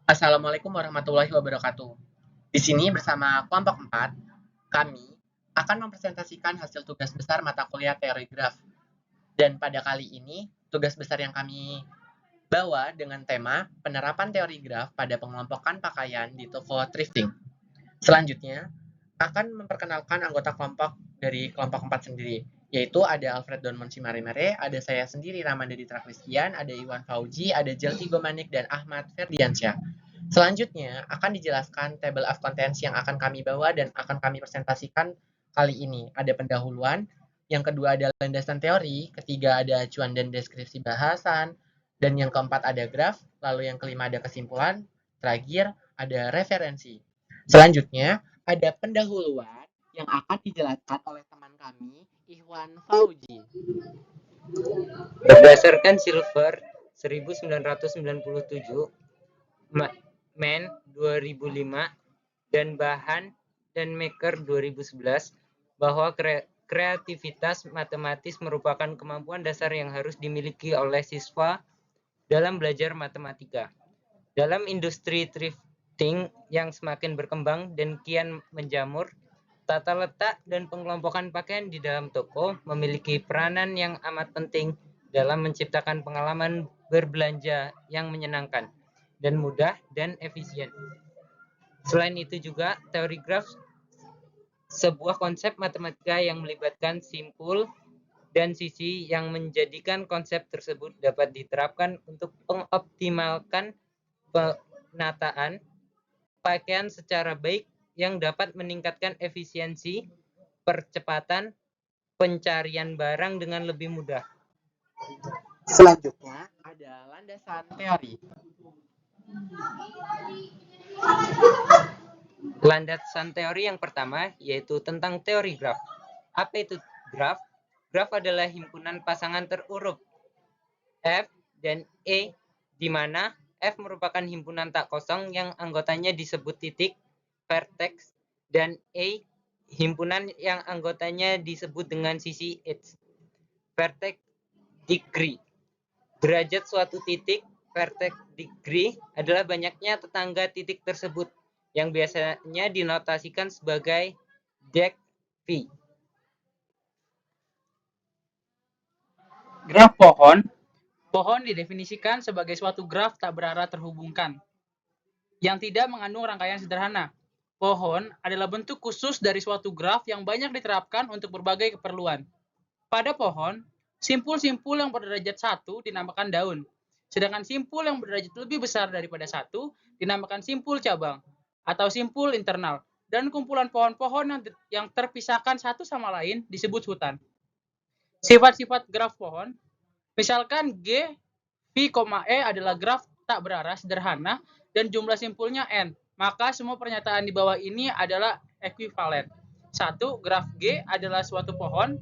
Assalamualaikum warahmatullahi wabarakatuh. Di sini bersama kelompok 4, kami akan mempresentasikan hasil tugas besar mata kuliah teori graf. Dan pada kali ini, tugas besar yang kami bawa dengan tema penerapan teori graf pada pengelompokan pakaian di toko thrifting. Selanjutnya, akan memperkenalkan anggota kelompok dari kelompok 4 sendiri, yaitu ada Alfred Donmon Simarimere, ada saya sendiri Ramandedi Trakristian, ada Iwan Fauji, ada Jelti Gomanik, dan Ahmad Ferdiansyah. Selanjutnya akan dijelaskan table of contents yang akan kami bawa dan akan kami presentasikan kali ini. Ada pendahuluan, yang kedua ada landasan teori, ketiga ada acuan dan deskripsi bahasan, dan yang keempat ada graf, lalu yang kelima ada kesimpulan, terakhir ada referensi. Selanjutnya ada pendahuluan yang akan dijelaskan oleh teman kami, Ikhwan Fauji. Berdasarkan Silver 1997, Men 2005, dan Bahan dan Maker 2011, bahwa kreativitas matematis merupakan kemampuan dasar yang harus dimiliki oleh siswa dalam belajar matematika. Dalam industri thrifting yang semakin berkembang dan kian menjamur, tata letak dan pengelompokan pakaian di dalam toko memiliki peranan yang amat penting dalam menciptakan pengalaman berbelanja yang menyenangkan dan mudah dan efisien. Selain itu juga, teori graf sebuah konsep matematika yang melibatkan simpul dan sisi yang menjadikan konsep tersebut dapat diterapkan untuk mengoptimalkan penataan pakaian secara baik yang dapat meningkatkan efisiensi, percepatan, pencarian barang dengan lebih mudah. Selanjutnya ada landasan teori. Landasan teori yang pertama yaitu tentang teori graf. Apa itu graf? Graf adalah himpunan pasangan terurut F dan E, di mana F merupakan himpunan tak kosong yang anggotanya disebut titik, vertex, dan E himpunan yang anggotanya disebut dengan sisi H. Vertex degree. Derajat suatu titik, vertex degree, adalah banyaknya tetangga titik tersebut, yang biasanya dinotasikan sebagai deg V. Graf pohon. Pohon didefinisikan sebagai suatu graf tak berarah terhubungkan, yang tidak mengandung rangkaian sederhana. Pohon adalah bentuk khusus dari suatu graf yang banyak diterapkan untuk berbagai keperluan. Pada pohon, simpul-simpul yang berderajat 1 dinamakan daun, sedangkan simpul yang berderajat lebih besar daripada 1 dinamakan simpul cabang atau simpul internal, dan kumpulan pohon-pohon yang terpisahkan satu sama lain disebut hutan. Sifat-sifat graf pohon, misalkan G, V, E adalah graf tak berarah sederhana dan jumlah simpulnya N, maka semua pernyataan di bawah ini adalah ekuivalen. 1. Graf G adalah suatu pohon.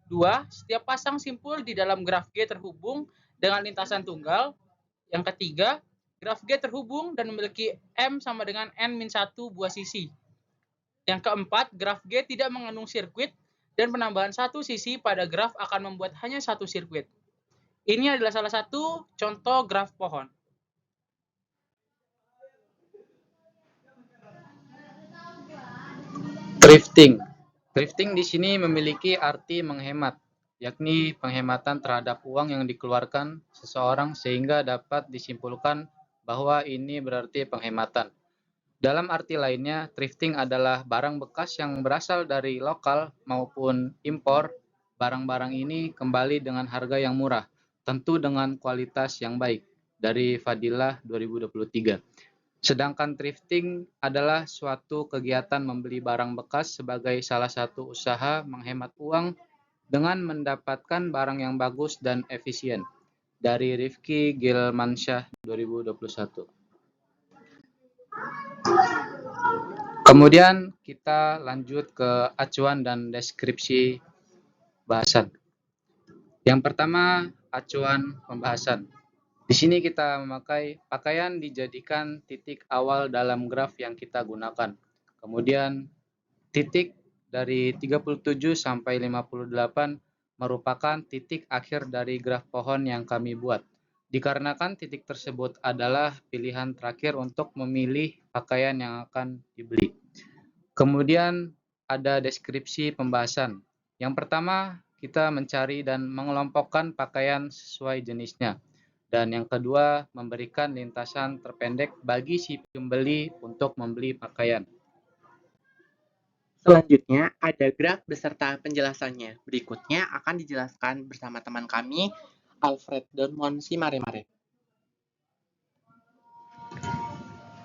2. Setiap pasang simpul di dalam graf G terhubung dengan lintasan tunggal. Yang ketiga, graf G terhubung dan memiliki M sama dengan N-1 buah sisi. Yang keempat, graf G tidak mengandung sirkuit dan penambahan satu sisi pada graf akan membuat hanya satu sirkuit. Ini adalah salah satu contoh graf pohon. Thrifting. Thrifting di sini memiliki arti menghemat, yakni penghematan terhadap uang yang dikeluarkan seseorang sehingga dapat disimpulkan bahwa ini berarti penghematan. Dalam arti lainnya, thrifting adalah barang bekas yang berasal dari lokal maupun impor. Barang-barang ini kembali dengan harga yang murah, tentu dengan kualitas yang baik. Dari Fadilah 2023. Sedangkan thrifting adalah suatu kegiatan membeli barang bekas sebagai salah satu usaha menghemat uang dengan mendapatkan barang yang bagus dan efisien. Dari Rifki Gilmansyah 2021. Kemudian kita lanjut ke acuan dan deskripsi bahasan. Yang pertama, acuan pembahasan. Di sini kita memakai pakaian dijadikan titik awal dalam graf yang kita gunakan. Kemudian titik dari 37 sampai 58 merupakan titik akhir dari graf pohon yang kami buat. dikarenakan titik tersebut adalah pilihan terakhir untuk memilih pakaian yang akan dibeli. Kemudian ada deskripsi pembahasan. Yang pertama, kita mencari dan mengelompokkan pakaian sesuai jenisnya. Dan yang kedua, memberikan lintasan terpendek bagi si pembeli untuk membeli pakaian. Selanjutnya ada graf beserta penjelasannya. Berikutnya akan dijelaskan bersama teman kami, Alfred Dormon Simaremare.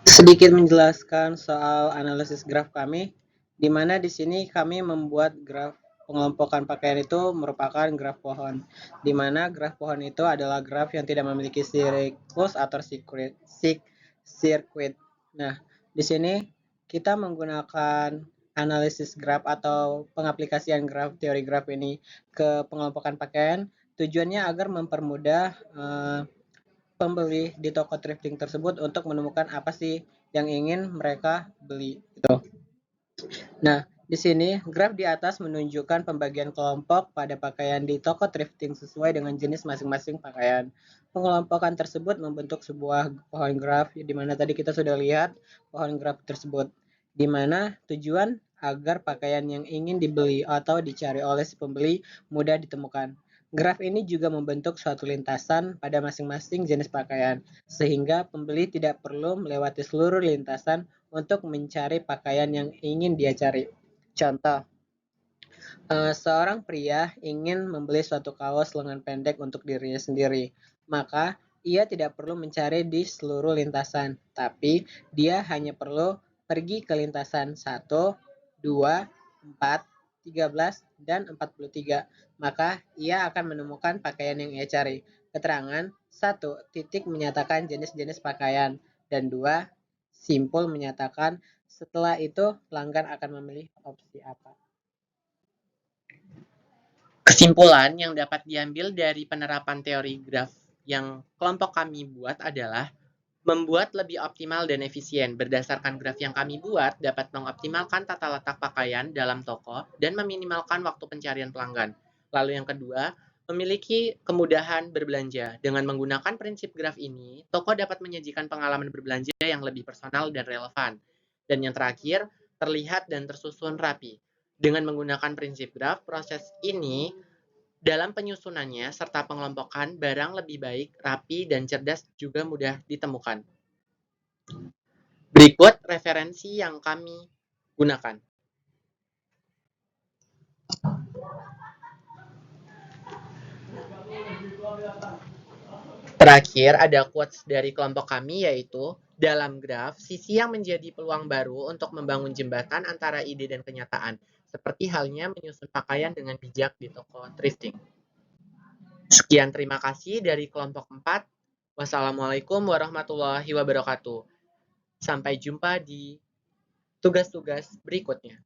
Sedikit menjelaskan soal analisis graf kami, di mana di sini kami membuat graf pengelompokan pakaian itu merupakan graf pohon, di mana graf pohon itu adalah graf yang tidak memiliki siklus atau sirkuit. Nah, di sini kita menggunakan analisis graf atau pengaplikasian graf teori graf ini ke pengelompokan pakaian, tujuannya agar mempermudah pembeli di toko thrifting tersebut untuk menemukan apa sih yang ingin mereka beli gitu. Nah, di sini graf di atas menunjukkan pembagian kelompok pada pakaian di toko thrifting sesuai dengan jenis masing-masing pakaian. Pengelompokan tersebut membentuk sebuah pohon graf di mana tadi kita sudah lihat pohon graf tersebut, di mana tujuan agar pakaian yang ingin dibeli atau dicari oleh si pembeli mudah ditemukan. Graf ini juga membentuk suatu lintasan pada masing-masing jenis pakaian, sehingga pembeli tidak perlu melewati seluruh lintasan untuk mencari pakaian yang ingin dia cari. Contoh, seorang pria ingin membeli suatu kaos lengan pendek untuk dirinya sendiri, maka ia tidak perlu mencari di seluruh lintasan, tapi dia hanya perlu pergi ke lintasan 1, 2, 4, 13, dan 43. Maka ia akan menemukan pakaian yang ia cari. Keterangan 1. Titik menyatakan jenis-jenis pakaian, dan 2. Simpul menyatakan setelah itu pelanggan akan memilih opsi apa. Kesimpulan yang dapat diambil dari penerapan teori graf yang kelompok kami buat adalah membuat lebih optimal dan efisien. Berdasarkan graf yang kami buat, dapat mengoptimalkan tata letak pakaian dalam toko dan meminimalkan waktu pencarian pelanggan. Lalu yang kedua, memiliki kemudahan berbelanja. Dengan menggunakan prinsip graf ini, toko dapat menyajikan pengalaman berbelanja yang lebih personal dan relevan. Dan yang terakhir, terlihat dan tersusun rapi. Dengan menggunakan prinsip graf, proses ini dalam penyusunannya serta pengelompokan barang lebih baik, rapi, dan cerdas juga mudah ditemukan. Berikut referensi yang kami gunakan. Terakhir, ada quotes dari kelompok kami yaitu, dalam graf, sisi yang menjadi peluang baru untuk membangun jembatan antara ide dan kenyataan, seperti halnya menyusun pakaian dengan bijak di toko thrifting. Sekian terima kasih dari kelompok 4. Wassalamualaikum warahmatullahi wabarakatuh. Sampai jumpa di tugas-tugas berikutnya.